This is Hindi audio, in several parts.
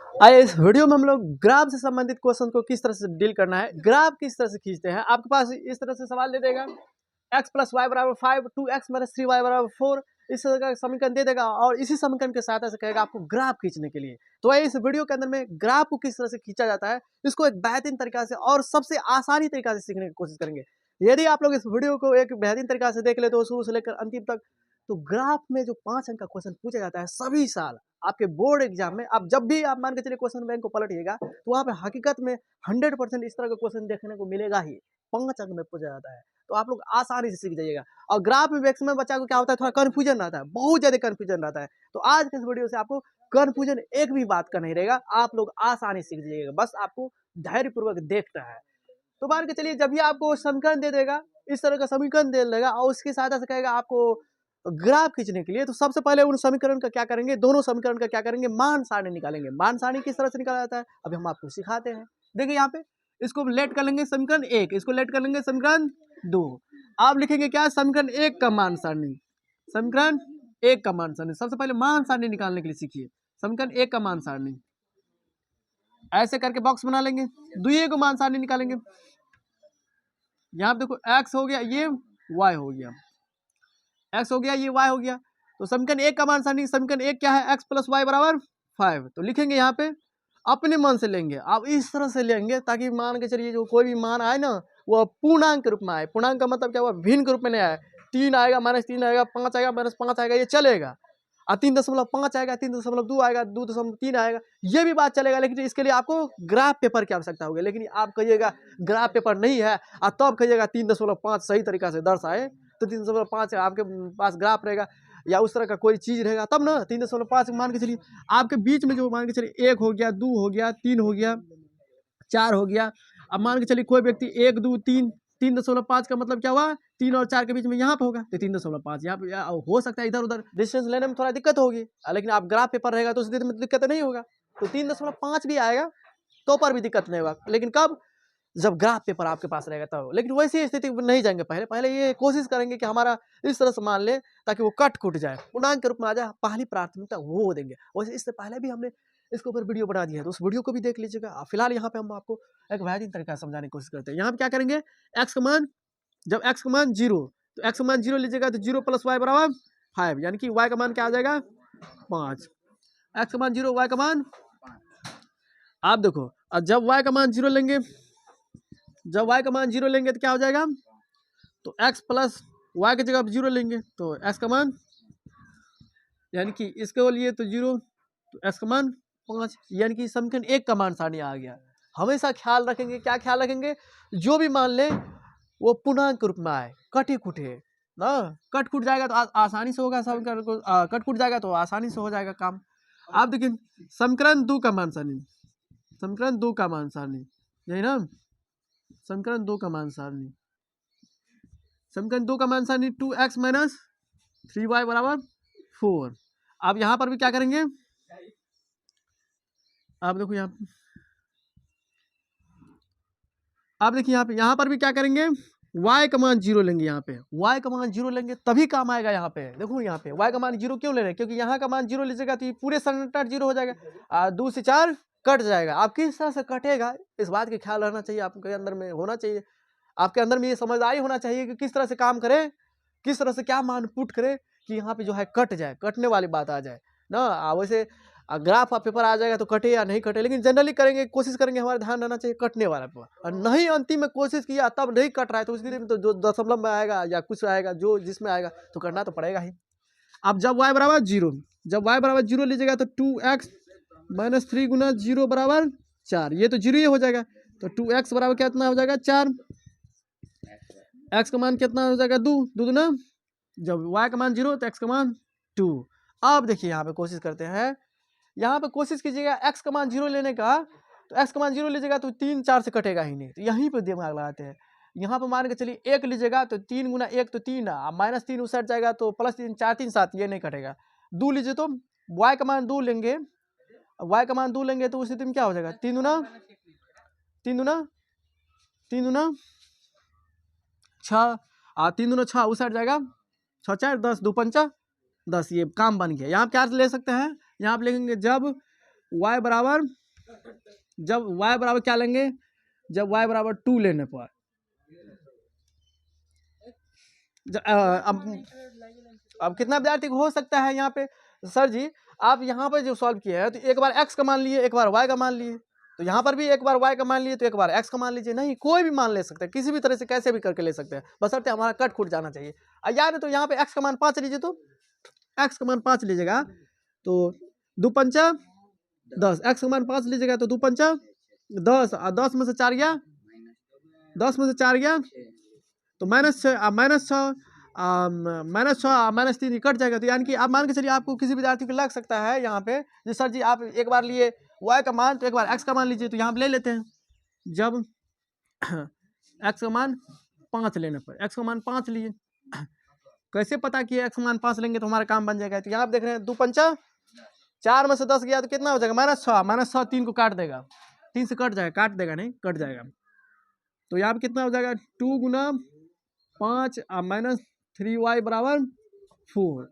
आइए इस वीडियो में हम लोग ग्राफ से संबंधित क्वेश्चन को किस तरह से डील करना है, ग्राफ किस तरह से खींचते हैं। आपके पास इस तरह से सवाल दे देगा x प्लस वाई बराबर 5, 2x माइनस 3y बराबर 4, इस तरह का समीकरण दे देगा और इसी समीकरण के सहायता से कहेगा आपको ग्राफ खींचने के लिए। तो आइए इस वीडियो के अंदर में ग्राफ को किस तरह से खींचा जाता है, इसको एक बेहतरीन तरीका से और सबसे आसानी तरीका से सीखने की कोशिश करेंगे। यदि आप लोग इस वीडियो को एक बेहतरीन तरीका से देख ले तो शुरू से लेकर अंतिम तक, तो ग्राफ में जो 5 अंक का क्वेश्चन पूछा जाता है सभी साल आपके बोर्ड एग्जाम में, आप जब भी आप मान के चलिए क्वेश्चन बैंक को पलटिएगा तो वहाँ पे हकीकत में 100% इस तरह का क्वेश्चन देखने को मिलेगा ही। 5 अंक में पूछा जाता है, तो आप लोग आसानी से सीख जाइएगा। और ग्राफ में मैक्सिमम बच्चा को क्या होता है, थोड़ा कंफ्यूजन रहता है, बहुत ज्यादा कंफ्यूजन रहता है। तो आज के इस वीडियो से आपको कंफ्यूजन एक भी बात का नहीं रहेगा, आप लोग आसानी से सीख जाइएगा, बस आपको धैर्यपूर्वक देखना है। तो मान के चलिए जब भी आपको समीकरण दे देगा, इस तरह का समीकरण दे देगा और उसकी सहायता से कहेगा आपको ग्राफ खींचने के लिए, तो सबसे पहले उन समीकरण का क्या करेंगे, दोनों समीकरण का क्या करेंगे, मान सारणी निकालेंगे। मान सारणी किस तरह से निकाला जाता है अभी हम आपको सिखाते हैं। देखिए यहाँ पे इसको लेट कर लेंगे समीकरण 1, इसको लेट कर लेंगे समीकरण 2। आप लिखेंगे क्या, समीकरण 1 का मान सारणी, समीकरण 1 का मान सारणी। सबसे पहले मान सारणी निकालने के लिए सीखिए, समीकरण 1 का मान सारणी ऐसे करके बॉक्स बना लेंगे। दुइये को मान सारणी निकालेंगे। यहाँ पे देखो x हो गया, ये y हो गया, x हो गया, ये y हो गया। तो समीकरण 1 का मान सारणी, समीकरण 1 क्या है, x प्लस वाई बराबर 5। तो लिखेंगे यहाँ पे अपने मन से लेंगे, आप इस तरह से लेंगे ताकि मान के चलिए जो कोई भी मान आए ना वो पूर्णांक के रूप में आए। पूर्णांक का मतलब क्या हुआ, भिन्न के रूप में नहीं आए। 3 आएगा, -3 आएगा, 5 आएगा, -5 आएगा, ये चलेगा। 3.5 आएगा, 3.2 आएगा, 2.3 आएगा, ये भी बात चलेगा। लेकिन इसके लिए आपको ग्राफ पेपर की आवश्यकता होगी। लेकिन आप कहिएगा ग्राफ पेपर नहीं है और तब कहिएगा 3.5 सही तरीका से दर्श आए, तो 3.5 आपके पास ग्राफ रहेगा या उस तरह का कोई चीज रहेगा तब ना। 3.5 मान के चलिए आपके बीच में जो मान के चलिए 1 हो गया, 2 हो गया, 3 हो गया, 4 हो गया। अब मान के चलिए कोई व्यक्ति 1, 2, 3, 3.5 का मतलब क्या हुआ, 3 और 4 के बीच में यहाँ पे होगा, तो 3.5 यहाँ पे हो सकता है। इधर उधर डिस्टेंस लेने में थोड़ा दिक्कत होगी, लेकिन आप ग्राफ पेपर रहेगा तो उस स्थिति में दिक्कत नहीं होगा। तो 3.5 भी आएगा तो पर भी दिक्कत नहीं होगा, लेकिन कब, जब ग्राफ पेपर आपके पास रहेगा तब। लेकिन वैसी स्थिति में नहीं जाएंगे, पहले पहले ये कोशिश करेंगे कि हमारा इस तरह से मान ले ताकि वो कट कुट जाए, पूर्णांक के रूप में आ जाए, पहली प्राथमिकता वो देंगे। वैसे इससे पहले भी हमने इसके ऊपर वीडियो बना दिया है, तो उस वीडियो को भी देख लीजिएगा। फिलहाल यहाँ पे हम आपको एक बेहतरीन तरीका से समझाने की कोशिश करते हैं। यहाँ पे क्या करेंगे, एक्स का मान, जब एक्स का मान 0, तो एक्स का मान 0 लीजिएगा तो 0 प्लस वाई बराबर 5, यानी कि वाई का मान क्या आ जाएगा 5। एक्स का मान 0, वाई का मान, आप देखो जब वाई का मान 0 लेंगे, जब y का मान 0 लेंगे तो क्या हो जाएगा, तो x प्लस वाई की जगह 0 लेंगे तो x का मान, यानी कि इसके लिए तो 0, तो x का मान 5, यानी कि समीकरण 1 का मान सारणी आ गया। हमेशा ख्याल रखेंगे, क्या ख्याल रखेंगे, जो भी मान ले वो पूर्णांक के रूप में आए, कटे कुटे ना। कट कुट जाएगा तो आसानी से होगा समीकरण को, कट कुट जाएगा तो आसानी से हो जाएगा काम। आप देखिए समीकरण 2 का मान सारणी, समीकरण 2 का मान सारणी, यही ना, समीकरण 2 का मान सारणी, समीकरण 2 का मान सारणी 2x माइनस 3y बराबर 4। अब यहां पर भी क्या करेंगे, आप देखो आप देखिए यहाँ पर भी क्या करेंगे, y का मान 0 लेंगे। यहाँ पे y का मान 0 लेंगे तभी काम आएगा। यहाँ पे देखो, यहाँ पे y का मान 0 क्यों ले रहे हैं, क्योंकि यहाँ का मान 0 लीजिएगा तो ये पूरे सन्निकट 0 हो जाएगा, 2 से 4 कट जाएगा। आप किस तरह से कटेगा इस बात का ख्याल रहना चाहिए, आपके अंदर में होना चाहिए, आपके अंदर में ये समझदारी होना चाहिए कि किस तरह से काम करे, किस तरह से क्या मान पुट करे कि यहाँ पे जो है कट जाए, कटने वाली बात आ जाए ना। वैसे ग्राफ पेपर आ जाएगा तो कटे या नहीं कटे, लेकिन जनरली करेंगे, कोशिश करेंगे, हमारा ध्यान रहना चाहिए कटने वाला पेपर। और नहीं अंतिम में कोशिश किया तब नहीं कट रहा है तो उसके लिए तो जो दशमलव में आएगा या कुछ आएगा, जो जिसमें आएगा तो करना तो पड़ेगा ही। अब जब y बराबर 0, जब y बराबर 0 लीजिएगा तो 2x माइनस 3 गुना 0 बराबर 4, ये तो 0 ही हो जाएगा। तो 2x बराबर कितना हो जाएगा 4, x का मान कितना हो जाएगा 2, 2 ना, जब y का मान 0 तो x का मान 2। अब देखिए यहाँ पे कोशिश करते हैं, यहाँ पे कोशिश कीजिएगा x का मान 0 लेने का, तो x का मान 0 लीजिएगा तो 3 4 से कटेगा ही नहीं, तो यहीं पे दिमाग लगाते हैं। यहाँ पे मान के चलिए 1 लीजिएगा तो 3 गुना 1 तो 3, -3 उस साइड जाएगा तो +3, 4 3 7, ये नहीं कटेगा। 2 लीजिए तो y का मान 2 लेंगे, y का मान 2 लेंगे तो उस स्थिति में क्या हो जाएगा, 3 दूना 3 दूना 3 दूना 6, 3 दूना 6 उस साइड जाएगा, 6 4 10, 2 पंचा 10, ये काम बन गया। यहाँ क्या ले सकते हैं, यहाँ आप लिखेंगे जब y बराबर, जब y बराबर क्या लेंगे, जब y बराबर 2 लेने पर अब कितना विद्यार्थी हो सकता है यहाँ पे, सर जी आप यहाँ पे जो सॉल्व किए हैं तो एक बार x का मान लिए, एक बार y का मान लिए, तो यहाँ पर भी एक बार y का मान लिए तो एक बार x का मान लीजिए। नहीं, कोई भी मान ले सकते हैं, किसी भी तरह से कैसे भी करके ले सकते हैं, बशर्ते हमारा कट खुट जाना चाहिए। यार है तो यहाँ पे x का मान 5 लीजिए, तो x का मान 5 लीजिएगा तो 2 पंचा 10, x का मान 5 लीजिएगा तो 2 पंचा 10, 10 में से 4 गया, 10 में से 4 गया तो -6 -3 कट जाएगा। तो यानी कि आप मान के चलिए आपको किसी विद्यार्थी को लग सकता है यहाँ पे जी सर जी आप एक बार लिए y का मान तो एक बार x का मान लीजिए, तो यहाँ पे ले लेते हैं। जब x का मान 5 लेने पर, x का मान 5 लिए, कैसे पता कि x का मान 5 लेंगे तो हमारा काम बन जाएगा। तो यहाँ आप देख रहे हैं 2 पंचा 4 में से 10 गया तो कितना हो जाएगा, -6, 3 को काट देगा, 3 से कट जाएगा, काट देगा नहीं कट जाएगा। तो यहाँ पे कितना हो जाएगा 2 गुना 5 -3y बराबर 4,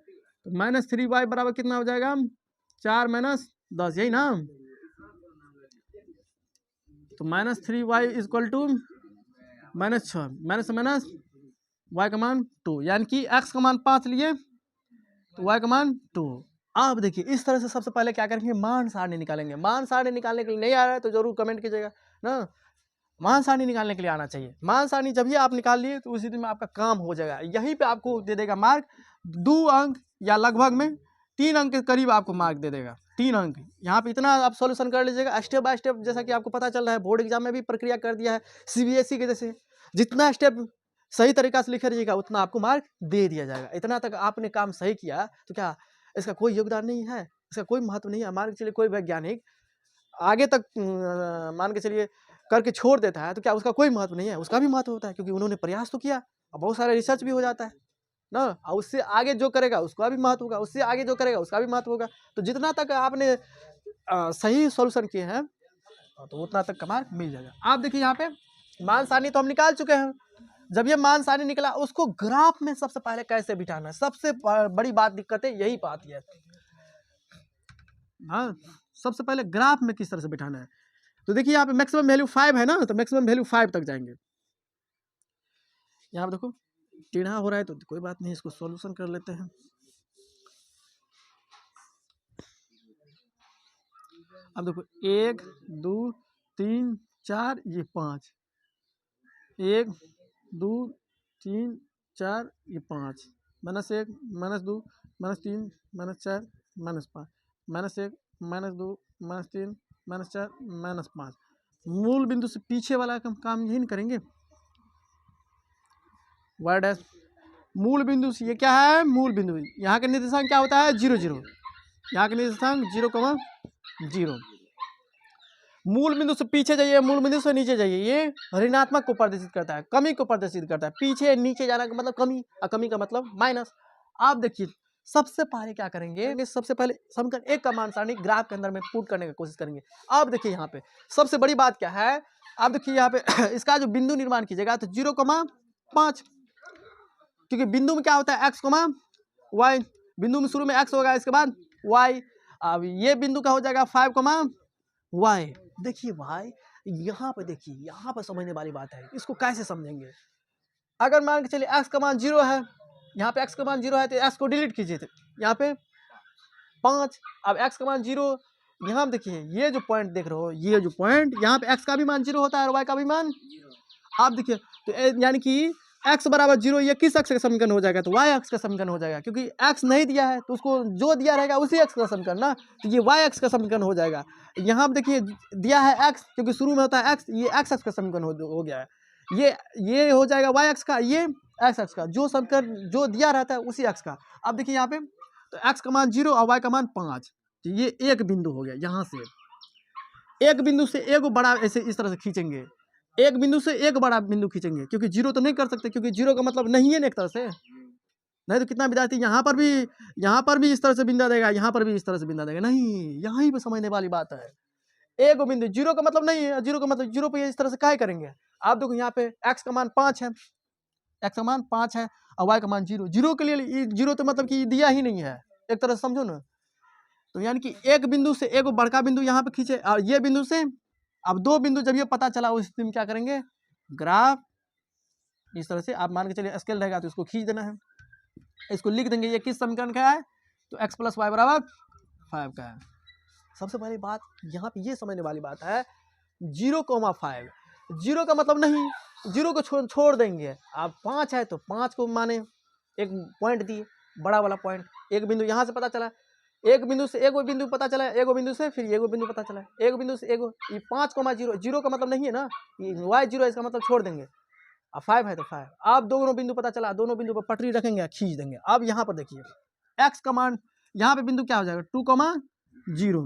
तो -3y बराबर कितना हो जाएगा 4 - 10, यही ना। तो -3y equal to -6, minus minus y का मान 2, यानी कि x का मान 5 लिए तो y का मान 2। आप देखिए इस तरह से सबसे पहले क्या करेंगे, मान सारणी निकालेंगे। मान सारणी निकालने के लिए नहीं आ रहा है तो जरूर कमेंट कीजिएगा ना, मान सारणी निकालने के लिए आना चाहिए। मान सारणी जब भी आप निकाल लिए तो उसी दिन में आपका काम हो जाएगा, यहीं पे आपको दे देगा मार्क 2 अंक या लगभग में 3 अंक के करीब आपको मार्क दे देगा, 3 अंक। यहाँ पे इतना आप सॉल्यूशन कर लीजिएगा स्टेप बाय स्टेप, जैसा कि आपको पता चल रहा है बोर्ड एग्जाम में भी प्रक्रिया कर दिया है CBSE के जैसे, जितना स्टेप सही तरीका से लिखे रहिएगा उतना आपको मार्क दे दिया जाएगा। इतना तक आपने काम सही किया तो क्या इसका कोई योगदान नहीं है, इसका कोई महत्व नहीं है। मान के चलिए कोई वैज्ञानिक आगे तक मान के चलिए करके छोड़ देता है तो क्या उसका कोई महत्व नहीं है, उसका भी महत्व होता है, क्योंकि उन्होंने प्रयास तो किया और बहुत सारा रिसर्च भी हो जाता है ना, और उससे आगे जो करेगा उसका भी महत्व होगा, उससे आगे जो करेगा उसका भी महत्व होगा। तो जितना तक आपने सही सॉल्यूशन किए हैं तो उतना तक का मार्क मिल जाएगा। आप देखिए यहाँ पे मान सारणी तो हम निकाल चुके हैं। जब ये मान सारणी निकला उसको ग्राफ में सबसे पहले कैसे बिठाना है, सबसे बड़ी बात दिक्कत है यही बात है। हाँ, सबसे पहले ग्राफ में किस तरह से बिठाना है। तो देखिए यहाँ पे मैक्सिमम वैल्यू 5 है ना, तो मैक्सिमम वैल्यू 5 तक जाएंगे। यहाँ पे देखो टेढ़ा हो रहा है तो कोई बात नहीं, इसको सॉल्यूशन कर लेते हैं। अब देखो 1 2 3 4 ये 5, 1 2 3 4 ये 5, -1 -2 -3 -4 -5, -1 -2 -3 -4 -5। मूल बिंदु से पीछे वाला काम यही नहीं करेंगे, y डैश मूल बिंदु से, ये क्या है मूल बिंदु, यहाँ का निर्देशांक क्या होता है 0 0, यहाँ का निर्देशांक 0,0। मूल बिंदु से पीछे जाइए, मूल बिंदु से नीचे जाइए, ये ऋणात्मक को प्रदर्शित करता है, कमी को प्रदर्शित करता है। पीछे नीचे जाना का मतलब कमी और कमी का मतलब माइनस। आप देखिए सबसे पहले क्या करेंगे, सबसे पहले समीकरण 1 का मान सारणी ग्राफ के अंदर में पुट करने की कोशिश करेंगे। आप देखिए यहाँ पे सबसे बड़ी बात क्या है, आप देखिए यहाँ पे इसका जो बिंदु निर्माण कीजिएगा तो 0,5, क्योंकि बिंदु में क्या होता है x, y, बिंदु में शुरू में x होगा इसके बाद y। अब ये बिंदु का हो जाएगा 5, y। देखिए भाई यहाँ पे देखिए, यहाँ पर समझने वाली बात है, इसको कैसे समझेंगे। अगर मान के चलिए x का मान 0 है, यहाँ पे x का मान 0 है तो x को डिलीट कीजिए, तो यहाँ पे 5। अब x का मान 0, यहाँ देखिए ये जो पॉइंट देख रहे हो, ये जो पॉइंट यहाँ पे x का भी मान 0 होता है और y का भी मान 0। आप देखिए तो यानी कि x बराबर 0 ये किस अक्ष का समीकरण हो जाएगा, तो y अक्ष का समीकरण हो जाएगा, क्योंकि x नहीं दिया है तो उसको जो दिया रहेगा उसी अक्ष का समीकरण ना, तो ये y अक्ष का समीकरण हो जाएगा। यहाँ देखिए दिया है x, क्योंकि शुरू में होता है x, ये x अक्ष का समीकरण हो गया है, ये हो जाएगा y अक्ष का, ये x अक्ष का, जो समीकरण जो दिया रहता है उसी अक्ष का। अब देखिए यहाँ पे तो x का मान 0 और y का मान 5, तो ये एक बिंदु हो गया। यहाँ से एक बिंदु से एक बड़ा ऐसे इस तरह से खींचेंगे, एक बिंदु से एक बड़ा बिंदु खींचेंगे, क्योंकि 0 तो नहीं कर सकते, क्योंकि 0 का मतलब नहीं है ना एक तरह से, नहीं तो कितना विद्यार्थी यहाँ पर भी इस तरह से बिंदा देगा, यहाँ पर भी इस तरह से बिंदा देगा, नहीं, यहीं पे समझने वाली बात है। एक बिंदु 0 का मतलब नहीं है, 0 का मतलब 0 पे इस तरह से क्या करेंगे। आप देखो यहाँ पे x का मान 5 है, x का मान 5 है और y का मान 0, 0 के लिए 0 तो मतलब कि दिया ही नहीं है, एक तरह से समझो ना। तो यानी कि एक बिंदु से एक बड़का बिंदु यहाँ पे खींचे और ये बिंदु से अब दो बिंदु जब ये पता चला उस स्थिति में क्या करेंगे, ग्राफ इस तरह से आप मान के चलिए स्केल रहेगा तो इसको खींच देना है, इसको लिख देंगे। ये किस समीकरण का है, तो x + y = 5 का है। सबसे पहली बात यहाँ पे ये समझने वाली बात है 0,5, 0 का मतलब नहीं, 0 को छोड़ देंगे। आप 5 है तो 5 को माने, एक पॉइंट दिए बड़ा वाला पॉइंट, एक बिंदु यहाँ से पता चला, एक बिंदु से एगो बिंदु पता चला, एगो बिंदु से फिर एगो बिंदु पता चला, एक बिंदु से एगो, ये 5,0, 0 का मतलब नहीं है ना, ये y 0 है, इसका मतलब छोड़ देंगे। अब 5 है तो 5, आप दोनों बिंदु पता चला, दोनों बिंदु पर पटरी रखेंगे, खींच देंगे। अब यहाँ पर देखिए x का मान, यहाँ पे बिंदु क्या हो जाएगा 2,0,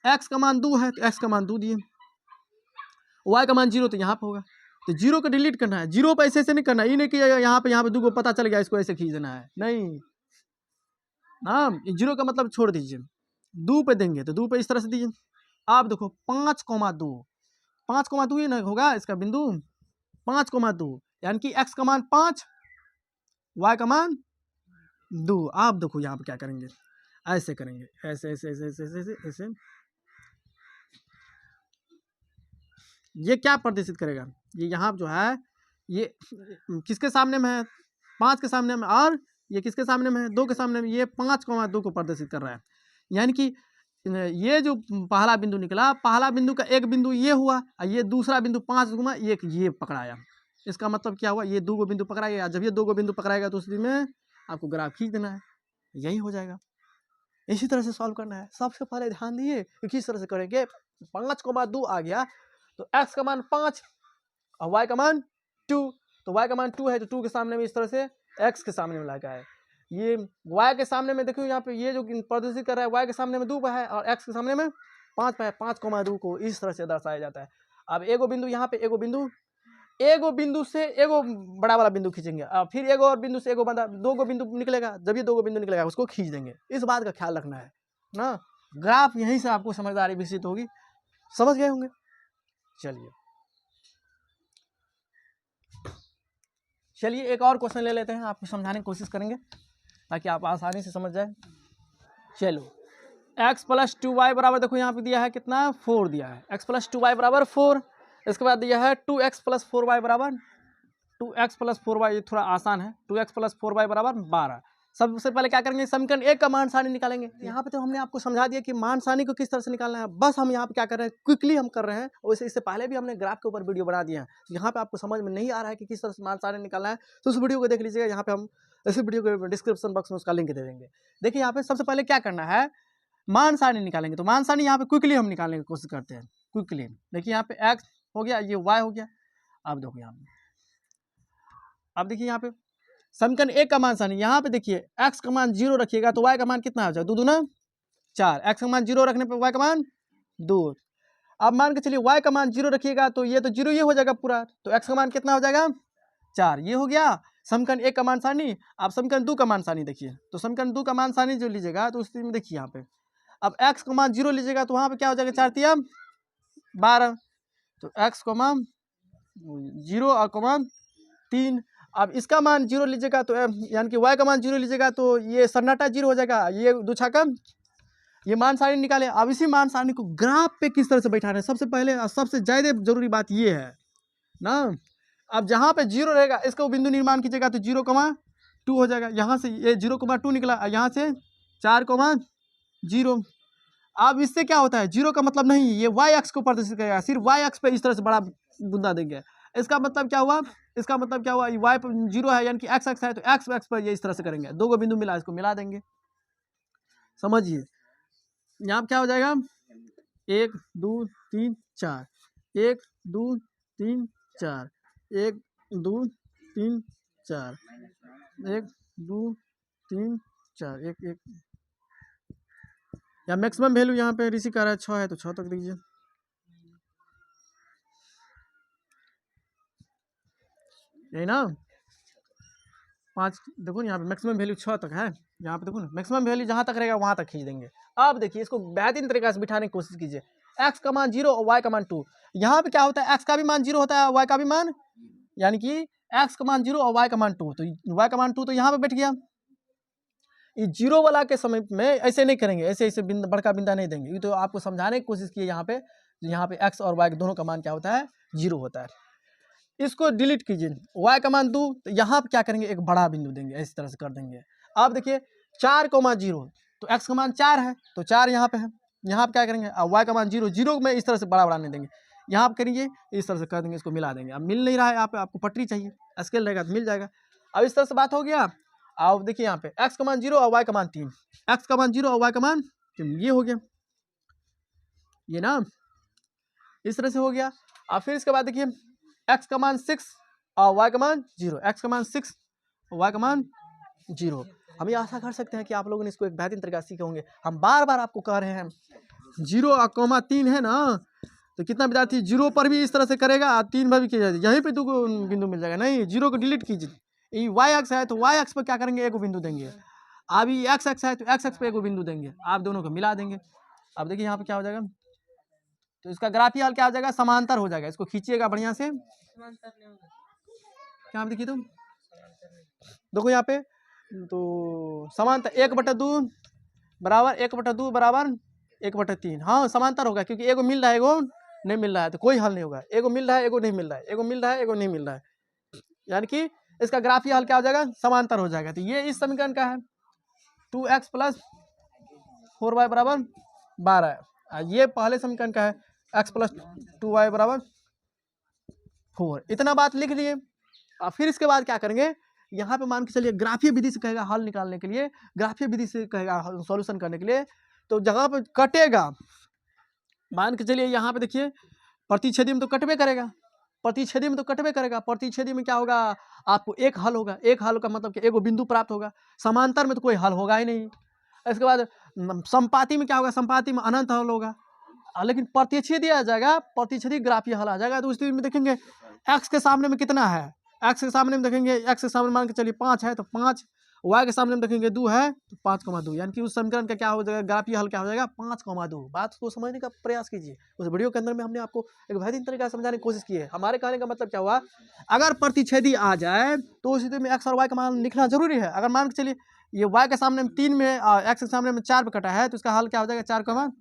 x का मान 2 है तो x का मान 2 दिए, y का मान 0 तो यहाँ पे होगा, तो 0 को डिलीट करना है, 0 पे ऐसे नहीं करना है, ये नहीं कि यहाँ पे 2 को पता चल गया इसको ऐसे खींच देना है, नहीं। हाँ, 0 का मतलब छोड़ दीजिए, 2 पे देंगे तो 2 पे इस तरह से दीजिए। आप देखो 5,2, 5,2 ही ना होगा इसका बिंदु, 5,2 यानी कि x का मान 5, y का मान 2। आप देखो यहाँ पे क्या करेंगे, ऐसे करेंगे, ऐसे ऐसे ऐसे ऐसे ऐसे ऐसे, ऐसे। ये क्या प्रदर्शित करेगा, ये यहाँ जो है ये किसके सामने में है, 5 के सामने में, और ये किसके सामने में है, 2 के सामने में, ये 5,2 को प्रदर्शित कर रहा है। यानी कि ये जो पहला बिंदु निकला, पहला बिंदु का एक बिंदु ये हुआ और ये दूसरा बिंदु 5 गुना ये पकड़ाया, इसका मतलब क्या हुआ, ये 2 बिंदु पकड़ाएगा। जब ये 2 बिंदु पकड़ाएगा तो उस दिन में आपको ग्राफ खींच देना है, यही हो जाएगा। इसी तरह से सॉल्व करना है। सबसे पहले ध्यान दिए कि किस तरह से करेंगे, 5,2 आ गया तो x का मान 5 और y का मान 2, तो y का मान 2 है तो 2 के सामने में इस तरह से x के सामने में लगा है। ये y के सामने में देखो यहाँ पे ये जो प्रदर्शित कर रहा है y के सामने में 2 पे है और x के सामने में 5 पे है, 5,2 को इस तरह से दर्शाया जाता है। अब एगो बिंदु यहाँ पे, एगो बिंदु से एगो बड़ा वाला बिंदु खींचेंगे और फिर एगो और बिंदु से एगो बड़ा, 2 बिंदु निकलेगा, जब ये 2 बिंदु निकलेगा उसको खींच देंगे। इस बात का ख्याल रखना है ना, ग्राफ यहीं से आपको समझदारी विकसित होगी, समझ गए होंगे। चलिए एक और क्वेश्चन ले लेते हैं, आपको समझाने की कोशिश करेंगे ताकि आप आसानी से समझ जाए। चलो x + 2y बराबर, देखो यहाँ पे दिया है कितना, 4 दिया है, x + 2y बराबर 4। इसके बाद दिया है 2x + 4y बराबर, 2x + 4y, ये थोड़ा आसान है, 2x + 4y बराबर 12। सबसे पहले क्या करेंगे, समीकरण 1 का मान सारणी निकालेंगे। यहाँ पे तो हमने आपको समझा दिया कि मान सारणी को किस तरह से निकालना है, बस हम यहाँ पे क्या कर रहे हैं, क्विकली हम कर रहे हैं। वैसे इससे पहले भी हमने ग्राफ के ऊपर वीडियो बना दिया है, तो यहाँ पे आपको समझ में नहीं आ रहा है कि किस तरह से मान सारणी निकालना है तो उस वीडियो को देख लीजिएगा, यहाँ पे हम इस वीडियो के डिस्क्रिप्शन बॉक्स में उसका लिंक दे देंगे। देखिए यहाँ पे सबसे पहले क्या करना है, मान सारणी निकालेंगे, तो मान सारणी यहाँ पे क्विकली हम निकालने की कोशिश करते हैं, क्विकली। देखिए यहाँ पे x हो गया, ये y हो गया। अब देखो यहाँ पे, अब देखिए यहाँ पे समीकरण 1 का मान सारणी, यहाँ पे देखिए x का मान 0 रखिएगा तो y का मान कितना हो जाएगा, 2 दूना 4, x का मान 0 रखने पर y का मान 2। अब मान के चलिए y का मान 0 रखिएगा तो ये तो 0 ये हो जाएगा पूरा, तो x का मान कितना हो जाएगा 4, ये हो गया समीकरण 1 का मान सारणी। अब समीकरण 2 का मान सारणी देखिए, तो समीकरण 2 का मान सारणी जो लीजिएगा तो उस स्थिति में देखिए यहाँ पे, अब x का मान 0 लीजिएगा तो वहाँ पे क्या हो जाएगा, 4 तिया 12, तो x का मान 0 और का मान 3। अब इसका मान 0 लीजिएगा तो यानी कि y का मान 0 लीजिएगा तो ये सन्नाटा 0 हो जाएगा, ये 2 छक्का, ये मान सारणी निकाले। अब इसी मान सारणी को ग्राफ पे किस तरह से बैठाना है, सबसे पहले और सबसे ज़्यादा जरूरी बात ये है ना। अब जहाँ पे 0 रहेगा इसका बिंदु निर्माण कीजिएगा तो 0,2 हो जाएगा, यहाँ से ये 0,2 निकला, यहाँ से 4,0। अब इससे क्या होता है, 0 का मतलब नहीं, ये y अक्ष को प्रदर्शित करेगा, सिर्फ y अक्ष पे इस तरह से बड़ा बुंदा देंगे। इसका मतलब क्या हुआ, इसका मतलब क्या हुआ, y पर 0 है यानी कि x अक्ष है तो x अक्ष पर ये इस तरह से करेंगे, 2 बिंदु मिला, इसको मिला देंगे। समझिए यहाँ क्या हो जाएगा, 1 2 3 4, 1 2 3 4, 1 2 3 4, 1 2 3 4, 1 1। या मैक्सिमम वैल्यू यहाँ पे ऋषि कह रहा है 6 है तो 6 तक दीजिए। यही ना 5, देखो यहाँ पे मैक्सिमम वैल्यू 6 तक है, यहाँ पे देखो ना मैक्सिमम वैल्यू जहाँ तक रहेगा वहाँ तक खींच देंगे। अब देखिए इसको बेहतरीन तरीके से बिठाने की कोशिश कीजिए, x का मान 0 और y का मान 2। यहाँ पे क्या होता है, x का भी मान 0 होता है, y का भी मान, यानी कि x का मान 0 और y का मान 2, तो y का मान 2 तो यहाँ पे बैठ गया। ये जीरो वाला के समय में ऐसे नहीं करेंगे, ऐसे ऐसे बड़का बिंदा नहीं देंगे। ये तो आपको समझाने की कोशिश की है यहाँ पे एक्स और वाई दोनों का मान क्या होता है, जीरो होता है। इसको डिलीट कीजिए, y का मान 2, तो यहाँ पे क्या करेंगे, एक बड़ा बिंदु देंगे, इस तरह से कर देंगे। अब देखिए 4,0 तो x का मान 4 है, तो 4 यहाँ पे है, यहाँ पे क्या करेंगे, अब y का मान 0, 0 में इस तरह से बड़ा नहीं देंगे, यहाँ पे करेंगे इस तरह से कर देंगे, इसको मिला देंगे। अब मिल नहीं रहा है यहाँ पे, आपको पटरी चाहिए, स्केल रहेगा तो मिल जाएगा। अब इस तरह से बात हो गया। अब देखिए यहाँ पे x का मान 0 और y का मान 3, x का मान 0 और y का मान 3, ये हो गया, ये ना इस तरह से हो गया। अब फिर इसके बाद देखिए x का मान 6 और y का मान 0, x का मान 6 और y का मान 0। हम ये आशा कर सकते हैं कि आप लोगों ने इसको एक बेहतरीन तरीका से सीखे होंगे। हम बार बार आपको कह रहे हैं 0 और कॉमा 3 है ना, तो कितना विद्यार्थी 0 पर भी इस तरह से करेगा और 3 पर भी किया जाएगा, यहीं पे 2 बिंदु मिल जाएगा। नहीं, 0 को डिलीट कीजिए, ये y अक्ष है तो y अक्ष पर क्या करेंगे, एक बिंदु देंगे। अब ये x अक्ष है तो x अक्ष पर एक बिंदु देंगे, आप दोनों को मिला देंगे। अब देखिए यहाँ पे क्या हो जाएगा, तो इसका ग्राफीय हल क्या हो जाएगा, समांतर हो जाएगा। इसको खींचिएगा बढ़िया से, क्या देखिए तुम देखो यहाँ पे, तो समांतर 1/2 बराबर 1/2 बराबर 1/3, हाँ समांतर होगा, क्योंकि एगो मिल रहा है एगो नहीं मिल रहा है, तो कोई हल नहीं होगा। एगो मिल रहा है एगो नहीं मिल रहा है, एगो मिल रहा है एगो नहीं मिल रहा है, यानी कि इसका ग्राफीय हल क्या हो जाएगा, समांतर हो जाएगा। तो ये इस समीकरण का है 2x + 4y बराबर 12 है। ये पहले समीकरण का है x + 2y बराबर 4। इतना बात लिख लिए। और फिर इसके बाद क्या करेंगे, यहाँ पे मान के चलिए ग्राफीय विधि से कहेगा हल निकालने के लिए, ग्राफीय विधि से कहेगा सॉल्यूशन करने के लिए, तो जगह पे कटेगा, मान के चलिए यहाँ पे देखिए प्रतिच्छेदी में तो कटबे करेगा, प्रतिच्छेदी में तो कटबे करेगा, प्रतिच्छेदी में क्या होगा, आपको एक हल होगा, एक हल का मतलब कि एगो बिंदु प्राप्त होगा। समांतर में तो कोई हल होगा ही नहीं। इसके बाद संपाती में क्या होगा, संपाती में अनंत हल होगा। लेकिन प्रतिच्छेदी आ जाएगा, प्रतिच्छेदी ग्राफीय हल आ जाएगा। तो उस स्थिति में देखेंगे एक्स के सामने में कितना है, एक्स के सामने में देखेंगे, एक्स के सामने मान के चलिए 5 है तो 5, वाई के सामने में देखेंगे 2 है तो 5,2, यानी कि उस समीकरण का क्या हो जाएगा, ग्राफीय हल क्या हो जाएगा 5,2। बात को समझने का प्रयास कीजिए। उस वीडियो के अंदर में हमने आपको एक बेहतरीन तरीका से समझाने की कोशिश की है। हमारे कहने का मतलब क्या हुआ, अगर प्रतिच्छेदी आ जाए तो उस स्थिति में एक्स और वाई का मान लिखना जरूरी है। अगर मान के चलिए ये वाई के सामने में 3 में और एक्स के सामने में 4 पे कटा है, तो इसका हल क्या हो जाएगा 4,3,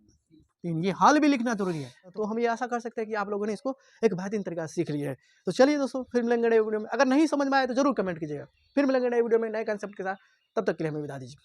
ये हल भी लिखना जरूरी है। तो हम ये आशा कर सकते हैं कि आप लोगों ने इसको एक बेहतरीन तरीका से सीख लिया है। तो चलिए दोस्तों, फिर मिलेंगे नए वीडियो में। अगर नहीं समझ में आए तो जरूर कमेंट कीजिएगा। फिर मिलेंगे नए वीडियो में नए कंसेप्ट के साथ, तब तक के लिए हमें विदा दीजिए।